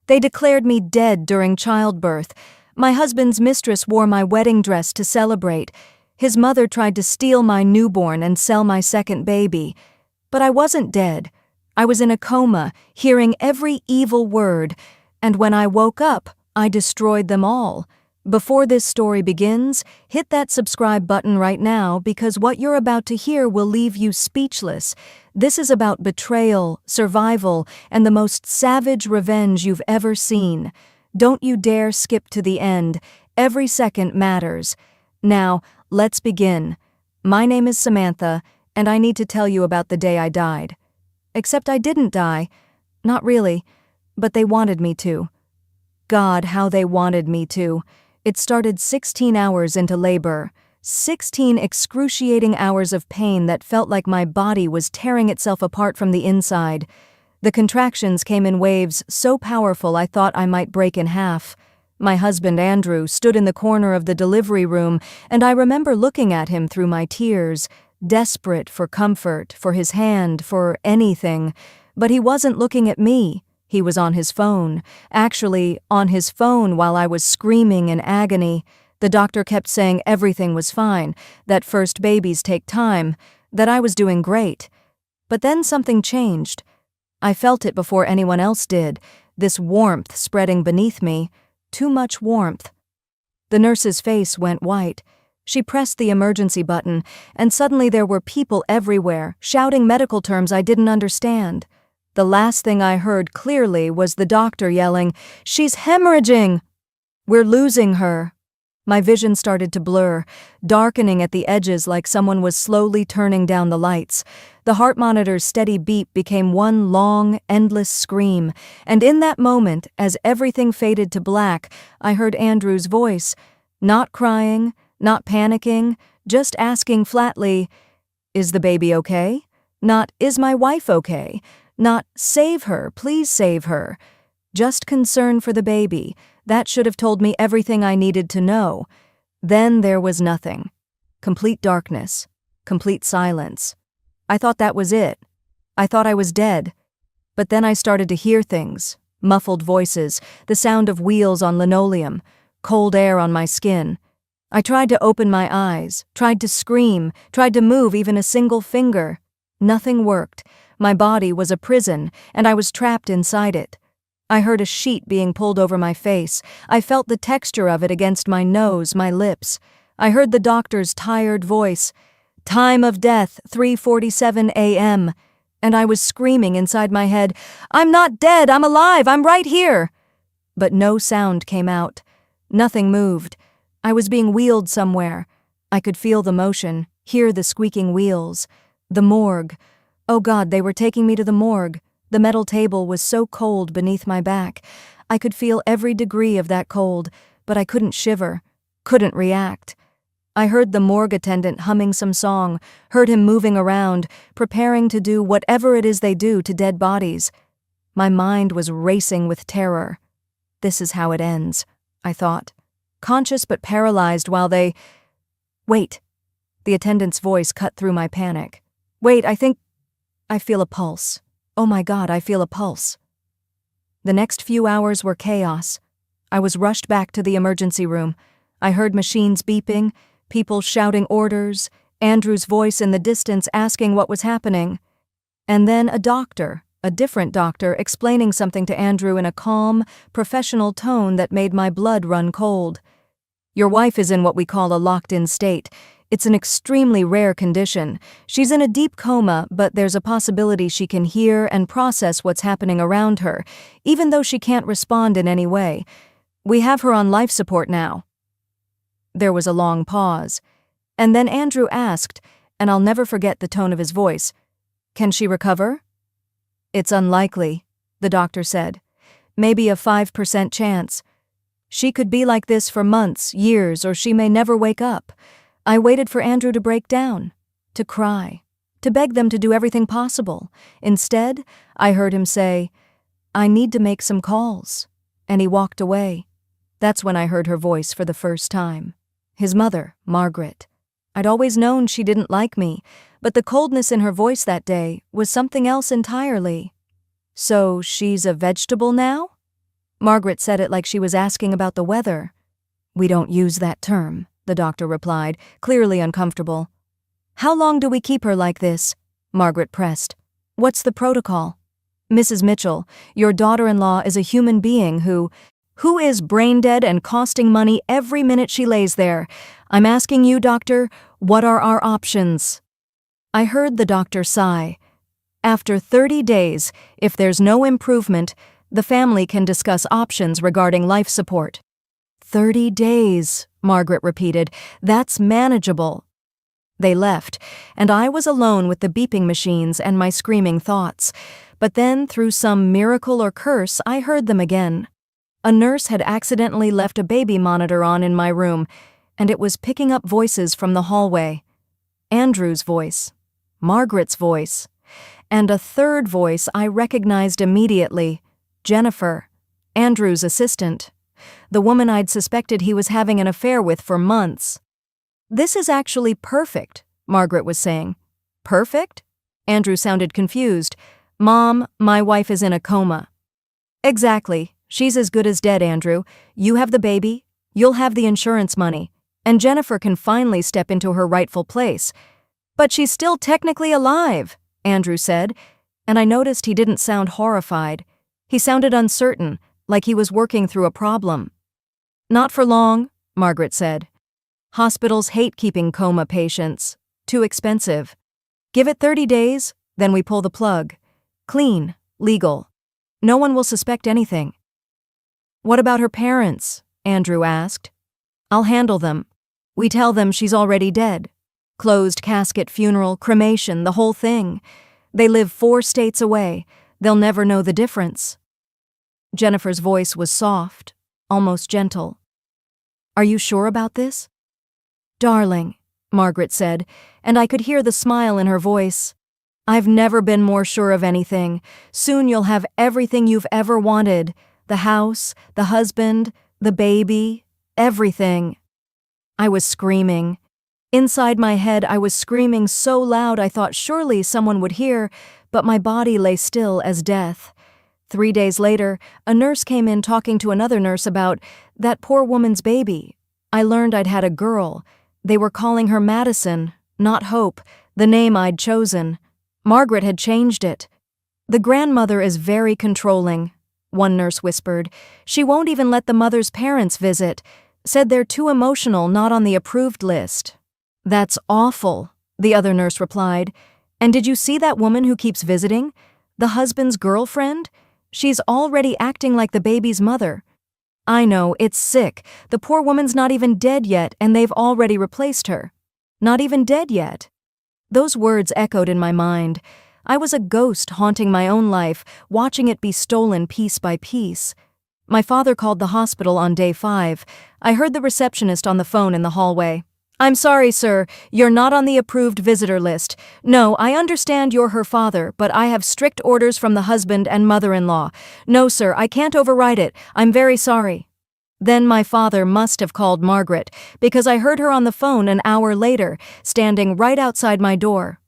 They declared me dead during childbirth. My husband's mistress wore my wedding dress to celebrate. His mother tried to steal my newborn and sell my second baby. But I wasn't dead. I was in a coma, hearing every evil word, and when I woke up, I destroyed them all. Before this story begins, hit that subscribe button right now because what you're about to hear will leave you speechless. This is about betrayal, survival, and the most savage revenge you've ever seen. Don't you dare skip to the end. Every second matters. Now, let's begin. My name is Samantha, and I need to tell you about the day I died. Except I didn't die. Not really, but they wanted me to. God, how they wanted me to. It started 16 hours into labor, 16 excruciating hours of pain that felt like my body was tearing itself apart from the inside. The contractions came in waves so powerful I thought I might break in half. My husband, Andrew, stood in the corner of the delivery room, and I remember looking at him through my tears, desperate for comfort, for his hand, for anything. But he wasn't looking at me. He was on his phone. Actually, on his phone while I was screaming in agony. The doctor kept saying everything was fine, that first babies take time, that I was doing great. But then something changed. I felt it before anyone else did, this warmth spreading beneath me. Too much warmth. The nurse's face went white. She pressed the emergency button, and suddenly there were people everywhere, shouting medical terms I didn't understand. The last thing I heard clearly was the doctor yelling, "She's hemorrhaging! We're losing her!" My vision started to blur, darkening at the edges like someone was slowly turning down the lights. The heart monitor's steady beep became one long, endless scream, and in that moment, as everything faded to black, I heard Andrew's voice, not crying, not panicking, just asking flatly, "Is the baby okay?" Not, "Is my wife okay?" Not, "Save her, please save her." Just concern for the baby. That should have told me everything I needed to know. Then there was nothing. Complete darkness. Complete silence. I thought that was it. I thought I was dead. But then I started to hear things. Muffled voices, the sound of wheels on linoleum, cold air on my skin. I tried to open my eyes, tried to scream, tried to move even a single finger. Nothing worked. My body was a prison, and I was trapped inside it. I heard a sheet being pulled over my face. I felt the texture of it against my nose, my lips. I heard the doctor's tired voice, "Time of death, 3:47 a.m." And I was screaming inside my head, "I'm not dead, I'm alive, I'm right here!" But no sound came out. Nothing moved. I was being wheeled somewhere. I could feel the motion, hear the squeaking wheels. The morgue. Oh God, they were taking me to the morgue. The metal table was so cold beneath my back. I could feel every degree of that cold, but I couldn't shiver, couldn't react. I heard the morgue attendant humming some song, heard him moving around, preparing to do whatever it is they do to dead bodies. My mind was racing with terror. This is how it ends, I thought. Conscious but paralyzed while they... Wait. The attendant's voice cut through my panic. Wait, I feel a pulse. Oh my God, I feel a pulse. The next few hours were chaos. I was rushed back to the emergency room. I heard machines beeping, people shouting orders, Andrew's voice in the distance asking what was happening. And then a doctor, a different doctor, explaining something to Andrew in a calm, professional tone that made my blood run cold. "Your wife is in what we call a locked-in state. It's an extremely rare condition. She's in a deep coma, but there's a possibility she can hear and process what's happening around her, even though she can't respond in any way. We have her on life support now." There was a long pause. And then Andrew asked, and I'll never forget the tone of his voice, "Can she recover?" "It's unlikely," the doctor said. "Maybe a 5% chance. She could be like this for months, years, or she may never wake up." I waited for Andrew to break down, to cry, to beg them to do everything possible. Instead, I heard him say, "I need to make some calls," and he walked away. That's when I heard her voice for the first time. His mother, Margaret. I'd always known she didn't like me, but the coldness in her voice that day was something else entirely. "So she's a vegetable now?" Margaret said it like she was asking about the weather. We don't use that term, the doctor replied, clearly uncomfortable. How long do we keep her like this? Margaret pressed. What's the protocol? Mrs. Mitchell, your daughter-in-law is a human being who is brain-dead and costing money every minute she lays there. I'm asking you, doctor, what are our options? I heard the doctor sigh. After 30 days, if there's no improvement, the family can discuss options regarding life support. 30 days, Margaret repeated. That's manageable. They left, and I was alone with the beeping machines and my screaming thoughts. But then, through some miracle or curse, I heard them again. A nurse had accidentally left a baby monitor on in my room, and it was picking up voices from the hallway. Andrew's voice, Margaret's voice, and a third voice I recognized immediately, Jennifer, Andrew's assistant, the woman I'd suspected he was having an affair with for months. This is actually perfect, Margaret was saying. Perfect? Andrew sounded confused. Mom, my wife is in a coma. Exactly. She's as good as dead, Andrew. You have the baby, you'll have the insurance money, and Jennifer can finally step into her rightful place. But she's still technically alive, Andrew said, and I noticed he didn't sound horrified. He sounded uncertain, like he was working through a problem. Not for long, Margaret said. Hospitals hate keeping coma patients. Too expensive. Give it 30 days, then we pull the plug. Clean, legal. No one will suspect anything. What about her parents? Andrew asked. I'll handle them. We tell them she's already dead. Closed casket, funeral, cremation, the whole thing. They live 4 states away. They'll never know the difference. Jennifer's voice was soft, almost gentle. Are you sure about this? Darling, Margaret said, and I could hear the smile in her voice. I've never been more sure of anything. Soon you'll have everything you've ever wanted. The house, the husband, the baby, everything. I was screaming. Inside my head, I was screaming so loud I thought surely someone would hear, but my body lay still as death. 3 days later, a nurse came in talking to another nurse about that poor woman's baby. I learned I'd had a girl. They were calling her Madison, not Hope, the name I'd chosen. Margaret had changed it. The grandmother is very controlling, one nurse whispered. She won't even let the mother's parents visit. Said they're too emotional, not on the approved list. That's awful, the other nurse replied. And did you see that woman who keeps visiting? The husband's girlfriend? She's already acting like the baby's mother. I know, it's sick. The poor woman's not even dead yet, and they've already replaced her. Not even dead yet. Those words echoed in my mind. I was a ghost haunting my own life, watching it be stolen piece by piece. My father called the hospital on day 5. I heard the receptionist on the phone in the hallway. I'm sorry, sir, you're not on the approved visitor list. No, I understand you're her father, but I have strict orders from the husband and mother-in-law. No, sir, I can't override it. I'm very sorry. Then my father must have called Margaret, because I heard her on the phone an hour later, standing right outside my door.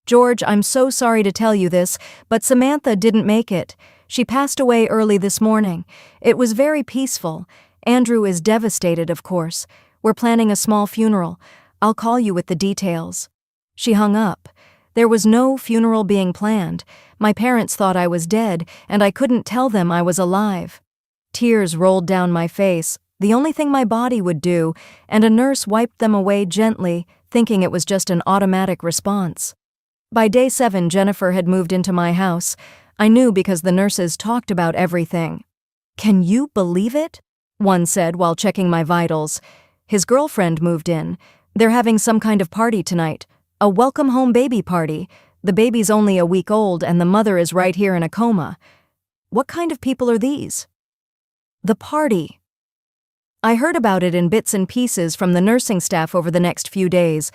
George, I'm so sorry to tell you this, but Samantha didn't make it. She passed away early this morning. It was very peaceful. Andrew is devastated, of course. We're planning a small funeral. I'll call you with the details. She hung up. There was no funeral being planned. My parents thought I was dead, and I couldn't tell them I was alive. Tears rolled down my face, the only thing my body would do, and a nurse wiped them away gently, thinking it was just an automatic response. By day 7, Jennifer had moved into my house. I knew because the nurses talked about everything. Can you believe it? One said while checking my vitals. His girlfriend moved in. They're having some kind of party tonight. A welcome home baby party. The baby's only a week old and the mother is right here in a coma. What kind of people are these? The party. I heard about it in bits and pieces from the nursing staff over the next few days.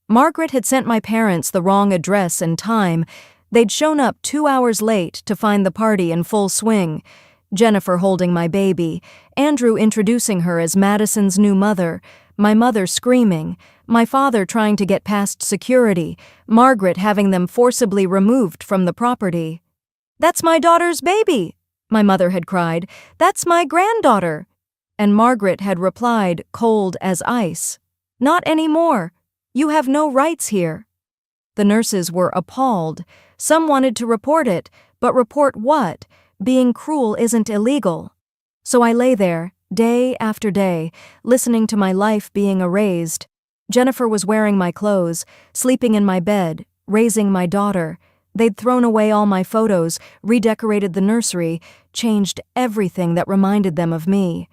Margaret had sent my parents the wrong address and time. They'd shown up 2 hours late to find the party in full swing. Jennifer holding my baby, Andrew introducing her as Madison's new mother, my mother screaming, my father trying to get past security, Margaret having them forcibly removed from the property. That's my daughter's baby, My mother had cried, "That's my granddaughter!" And Margaret had replied, cold as ice, "Not anymore. You have no rights here." The nurses were appalled. Some wanted to report it, but report what? Being cruel isn't illegal. So I lay there, day after day, listening to my life being erased. Jennifer was wearing my clothes, sleeping in my bed, raising my daughter. They'd thrown away all my photos, redecorated the nursery, changed everything that reminded them of me.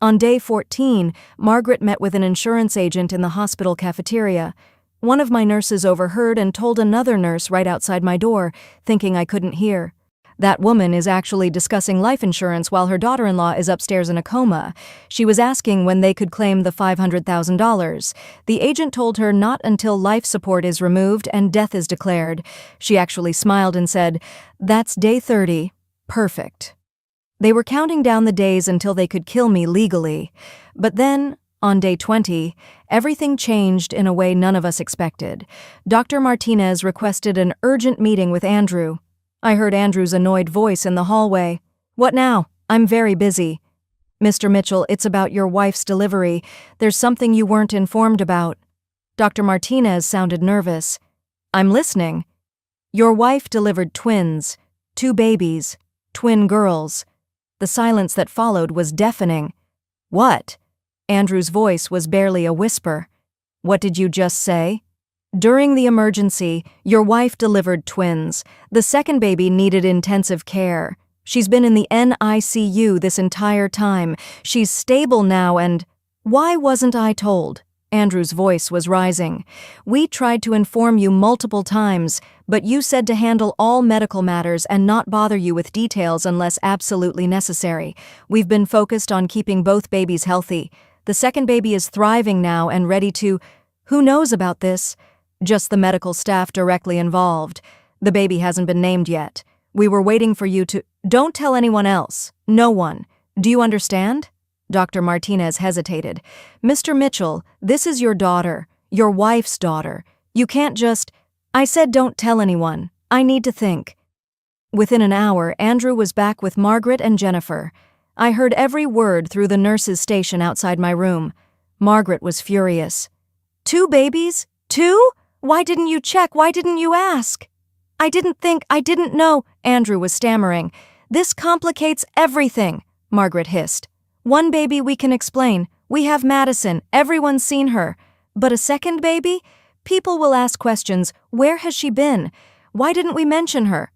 On day 14, Margaret met with an insurance agent in the hospital cafeteria. One of my nurses overheard and told another nurse right outside my door, thinking I couldn't hear. That woman is actually discussing life insurance while her daughter-in-law is upstairs in a coma. She was asking when they could claim the $500,000. The agent told her not until life support is removed and death is declared. She actually smiled and said, "That's day 30. Perfect." They were counting down the days until they could kill me legally. But then, on day 20, everything changed in a way none of us expected. Dr. Martinez requested an urgent meeting with Andrew. I heard Andrew's annoyed voice in the hallway. "What now? I'm very busy." "Mr. Mitchell, it's about your wife's delivery. There's something you weren't informed about." Dr. Martinez sounded nervous. "I'm listening." "Your wife delivered twins. 2 babies. Twin girls." The silence that followed was deafening. "What?" Andrew's voice was barely a whisper. "What did you just say?" "During the emergency, your wife delivered twins. The second baby needed intensive care. She's been in the NICU this entire time. She's stable now and—" "Why wasn't I told?" Andrew's voice was rising. "We tried to inform you multiple times, but you said to handle all medical matters and not bother you with details unless absolutely necessary. We've been focused on keeping both babies healthy. The second baby is thriving now and ready to— Who knows about this? Just the medical staff directly involved. The baby hasn't been named yet. We were waiting for you to— Don't tell anyone else. No one. Do you understand?" Dr. Martinez hesitated. "Mr. Mitchell, this is your daughter, your wife's daughter. You can't just—" "I said don't tell anyone. I need to think." Within an hour, Andrew was back with Margaret and Jennifer. I heard every word through the nurse's station outside my room. Margaret was furious. "2 babies? 2? Why didn't you check? Why didn't you ask?" I didn't know," Andrew was stammering. "This complicates everything," Margaret hissed. "1 baby we can explain. We have Madison. Everyone's seen her. But a second baby? People will ask questions. Where has she been? Why didn't we mention her?"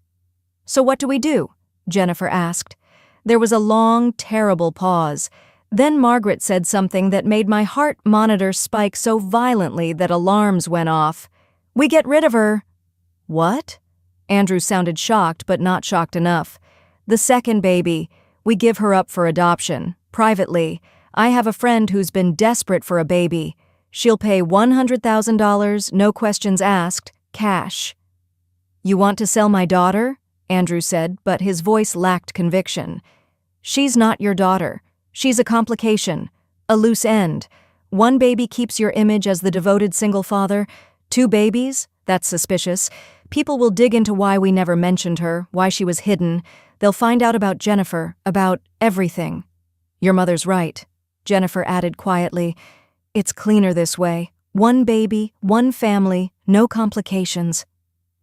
"So what do we do?" Jennifer asked. There was a long, terrible pause. Then Margaret said something that made my heart monitor spike so violently that alarms went off. "We get rid of her." "What?" Andrew sounded shocked, but not shocked enough. "The second baby. We give her up for adoption, privately. I have a friend who's been desperate for a baby. She'll pay $100,000, no questions asked, cash." "You want to sell my daughter?" Andrew said, but his voice lacked conviction. "She's not your daughter. She's a complication, a loose end. 1 baby keeps your image as the devoted single father. 2 babies? That's suspicious. People will dig into why we never mentioned her, why she was hidden. They'll find out about Jennifer, about everything." "Your mother's right," Jennifer added quietly. "It's cleaner this way. 1 baby, 1 family, no complications."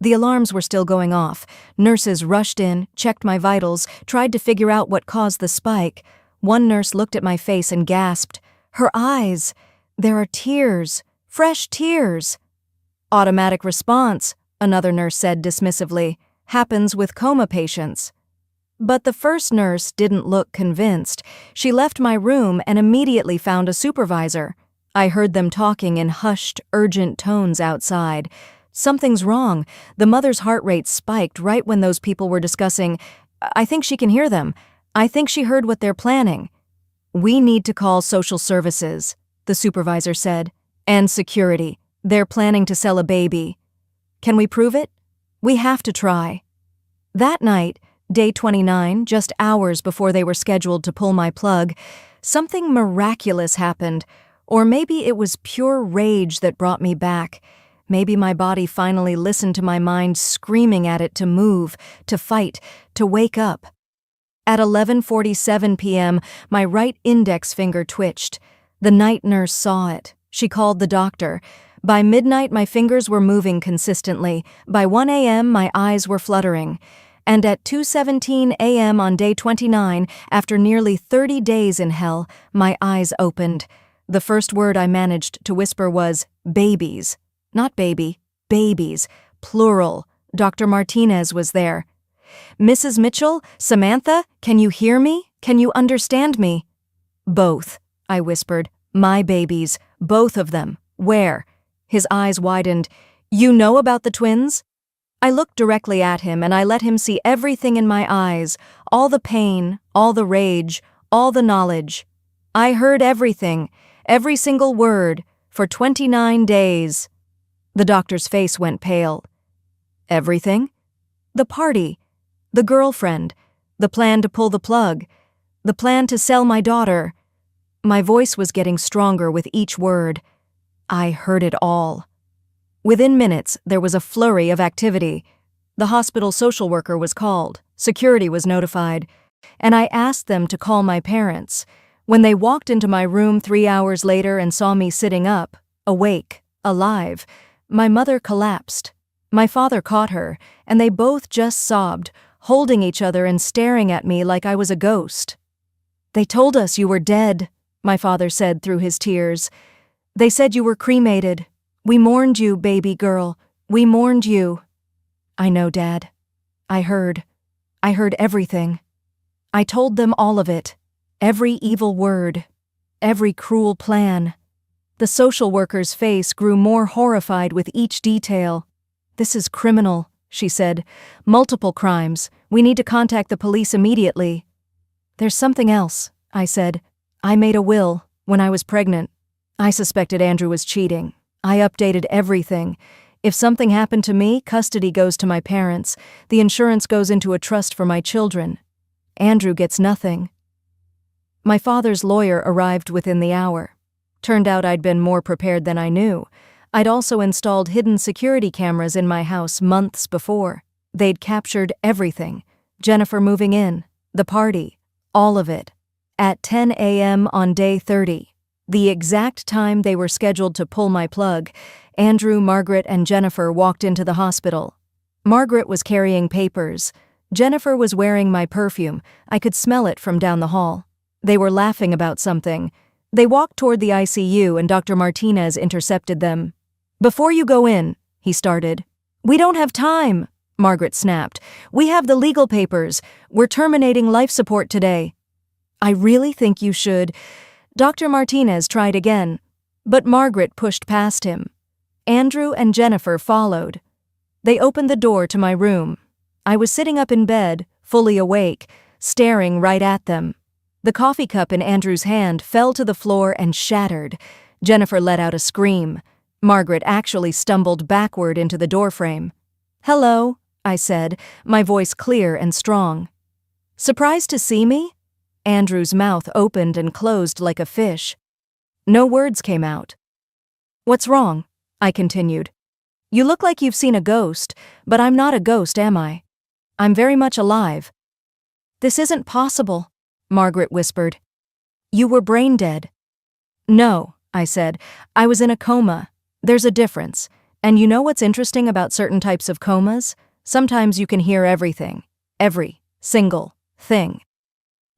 The alarms were still going off. Nurses rushed in, checked my vitals, tried to figure out what caused the spike. One nurse looked at my face and gasped. "Her eyes! There are tears. Fresh tears." "Automatic response," another nurse said dismissively. "Happens with coma patients." But the first nurse didn't look convinced. She left my room and immediately found a supervisor. I heard them talking in hushed, urgent tones outside. "Something's wrong." The mother's heart rate spiked right when those people were discussing. "I think she can hear them. I think she heard what they're planning." "We need to call social services," the supervisor said. "And security. They're planning to sell a baby." "Can we prove it?" "We have to try." That night, day 29, just hours before they were scheduled to pull my plug, something miraculous happened. Or maybe it was pure rage that brought me back. Maybe my body finally listened to my mind screaming at it to move, to fight, to wake up. At 11:47 p.m., my right index finger twitched. The night nurse saw it. She called the doctor. By midnight, my fingers were moving consistently. By 1 a.m., my eyes were fluttering. And at 2:17 a.m. on day 29, after nearly 30 days in hell, my eyes opened. The first word I managed to whisper was, babies. Not baby, babies. Plural. Dr. Martinez was there. Mrs. Mitchell, Samantha, can you hear me? Can you understand me? Both, I whispered. My babies, both of them. Where? His eyes widened. You know about the twins? I looked directly at him and I let him see everything in my eyes, all the pain, all the rage, all the knowledge. I heard everything, every single word, for 29 days. The doctor's face went pale. Everything? The party, the girlfriend, the plan to pull the plug, the plan to sell my daughter. My voice was getting stronger with each word. I heard it all. Within minutes, there was a flurry of activity. The hospital social worker was called, security was notified, and I asked them to call my parents. When they walked into my room 3 hours later and saw me sitting up, awake, alive, my mother collapsed. My father caught her, and they both just sobbed, holding each other and staring at me like I was a ghost. They told us you were dead, my father said through his tears. They said you were cremated. We mourned you, baby girl. We mourned you. I know, Dad. I heard everything. I told them all of it. Every evil word. Every cruel plan. The social worker's face grew more horrified with each detail. This is criminal, she said. Multiple crimes. We need to contact the police immediately. There's something else, I said. I made a will when I was pregnant. I suspected Andrew was cheating. I updated everything. If something happened to me, custody goes to my parents. The insurance goes into a trust for my children. Andrew gets nothing. My father's lawyer arrived within the hour. Turned out I'd been more prepared than I knew. I'd also installed hidden security cameras in my house months before. They'd captured everything. Jennifer moving in, the party, all of it. At 10 a.m. on day 30. The exact time they were scheduled to pull my plug, Andrew, Margaret, and Jennifer walked into the hospital. Margaret was carrying papers. Jennifer was wearing my perfume. I could smell it from down the hall. They were laughing about something. They walked toward the ICU and Dr. Martinez intercepted them. Before you go in, he started. We don't have time, Margaret snapped. We have the legal papers. We're terminating life support today. I really think you should. Dr. Martinez tried again, but Margaret pushed past him. Andrew and Jennifer followed. They opened the door to my room. I was sitting up in bed, fully awake, staring right at them. The coffee cup in Andrew's hand fell to the floor and shattered. Jennifer let out a scream. Margaret actually stumbled backward into the doorframe. Hello, I said, my voice clear and strong. Surprised to see me? Andrew's mouth opened and closed like a fish. No words came out. What's wrong? I continued. You look like you've seen a ghost, but I'm not a ghost, am I? I'm very much alive. This isn't possible, Margaret whispered. You were brain dead. No, I said. I was in a coma. There's a difference. And you know what's interesting about certain types of comas? Sometimes you can hear everything. Every single thing.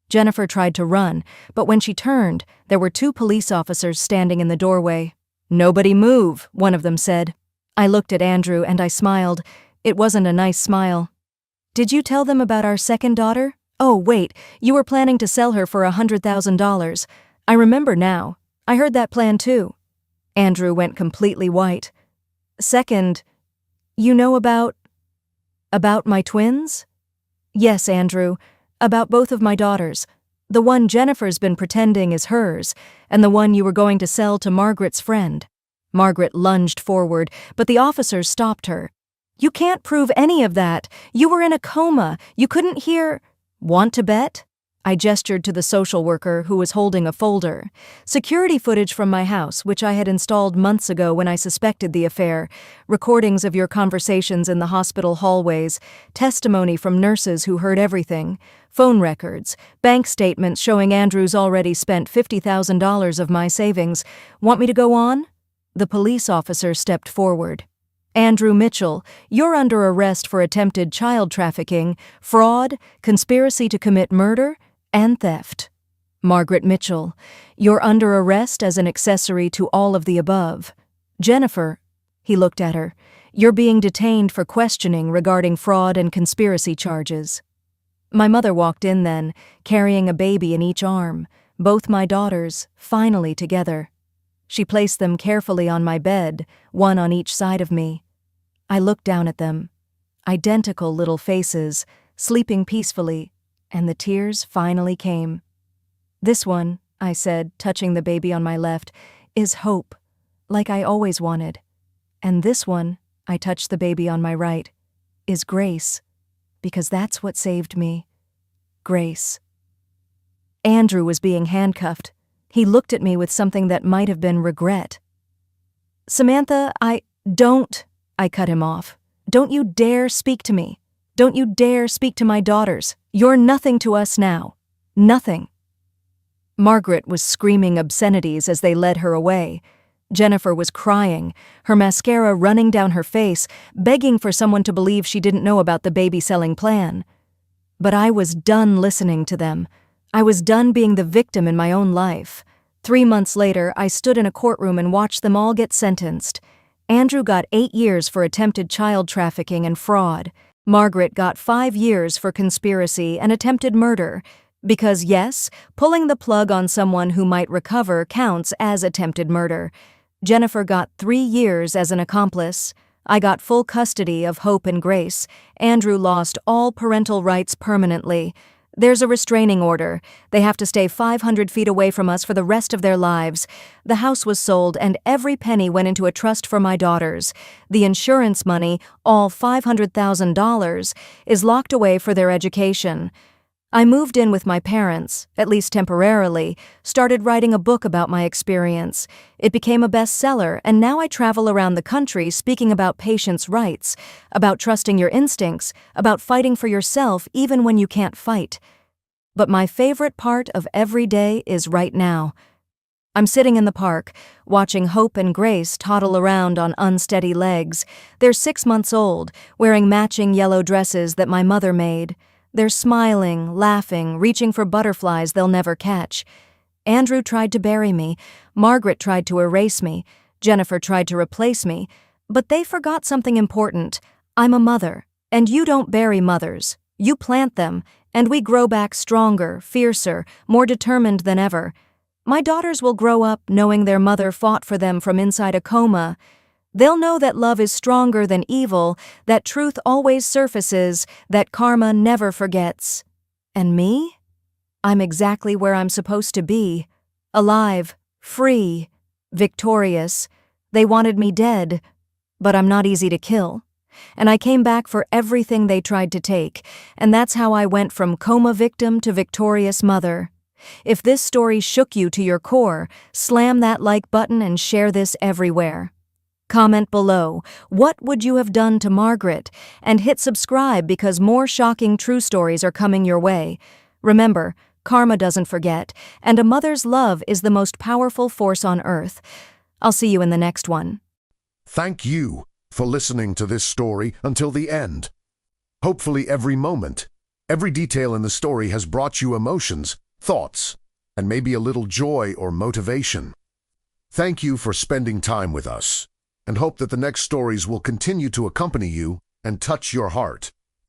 Jennifer tried to run, but when she turned, there were 2 police officers standing in the doorway. Nobody move, one of them said. I looked at Andrew and I smiled. It wasn't a nice smile. Did you tell them about our second daughter? Oh, wait, you were planning to sell her for $100,000. I remember now. I heard that plan too. Andrew went completely white. Second, you know about my twins? Yes, Andrew. About both of my daughters. The one Jennifer's been pretending is hers, and the one you were going to sell to Margaret's friend. Margaret lunged forward, but the officers stopped her. You can't prove any of that. You were in a coma. You couldn't hear. Want to bet? I gestured to the social worker who was holding a folder. Security footage from my house, which I had installed months ago when I suspected the affair, recordings of your conversations in the hospital hallways, testimony from nurses who heard everything, phone records, bank statements showing Andrew's already spent $50,000 of my savings. Want me to go on? The police officer stepped forward. Andrew Mitchell, you're under arrest for attempted child trafficking, fraud, conspiracy to commit murder, and theft. Margaret Mitchell, you're under arrest as an accessory to all of the above. Jennifer, he looked at her, you're being detained for questioning regarding fraud and conspiracy charges. My mother walked in then, carrying a baby in each arm, both my daughters, finally together. She placed them carefully on my bed, one on each side of me. I looked down at them, identical little faces, sleeping peacefully, and the tears finally came. This one, I said, touching the baby on my left, is Hope, like I always wanted. And this one, I touched the baby on my right, is Grace, because that's what saved me. Grace. Andrew was being handcuffed. He looked at me with something that might have been regret. Samantha, don't, I cut him off. Don't you dare speak to me. Don't you dare speak to my daughters. You're nothing to us now. Nothing. Margaret was screaming obscenities as they led her away. Jennifer was crying, her mascara running down her face, begging for someone to believe she didn't know about the baby-selling plan. But I was done listening to them. I was done being the victim in my own life. 3 months later, I stood in a courtroom and watched them all get sentenced. Andrew got 8 years for attempted child trafficking and fraud. Margaret got 5 years for conspiracy and attempted murder. Because yes, pulling the plug on someone who might recover counts as attempted murder. Jennifer got 3 years as an accomplice. I got full custody of Hope and Grace. Andrew lost all parental rights permanently. There's a restraining order. They have to stay 500 feet away from us for the rest of their lives. The house was sold and every penny went into a trust for my daughters. The insurance money, all $500,000, is locked away for their education. I moved in with my parents, at least temporarily, started writing a book about my experience. It became a bestseller, and now I travel around the country speaking about patients' rights, about trusting your instincts, about fighting for yourself even when you can't fight. But my favorite part of every day is right now. I'm sitting in the park, watching Hope and Grace toddle around on unsteady legs. They're 6 months old, wearing matching yellow dresses that my mother made. They're smiling, laughing, reaching for butterflies they'll never catch. Andrew tried to bury me. Margaret tried to erase me. Jennifer tried to replace me. But they forgot something important. I'm a mother, and you don't bury mothers. You plant them, and we grow back stronger, fiercer, more determined than ever. My daughters will grow up knowing their mother fought for them from inside a coma. They'll know that love is stronger than evil, that truth always surfaces, that karma never forgets. And me? I'm exactly where I'm supposed to be. Alive, free, victorious. They wanted me dead, but I'm not easy to kill. And I came back for everything they tried to take, and that's how I went from coma victim to victorious mother. If this story shook you to your core, slam that like button and share this everywhere. Comment below, what would you have done to Margaret? And hit subscribe because more shocking true stories are coming your way. Remember, karma doesn't forget, and a mother's love is the most powerful force on earth. I'll see you in the next one. Thank you for listening to this story until the end. Hopefully every moment, every detail in the story has brought you emotions, thoughts, and maybe a little joy or motivation. Thank you for spending time with us, and hope that the next stories will continue to accompany you and touch your heart.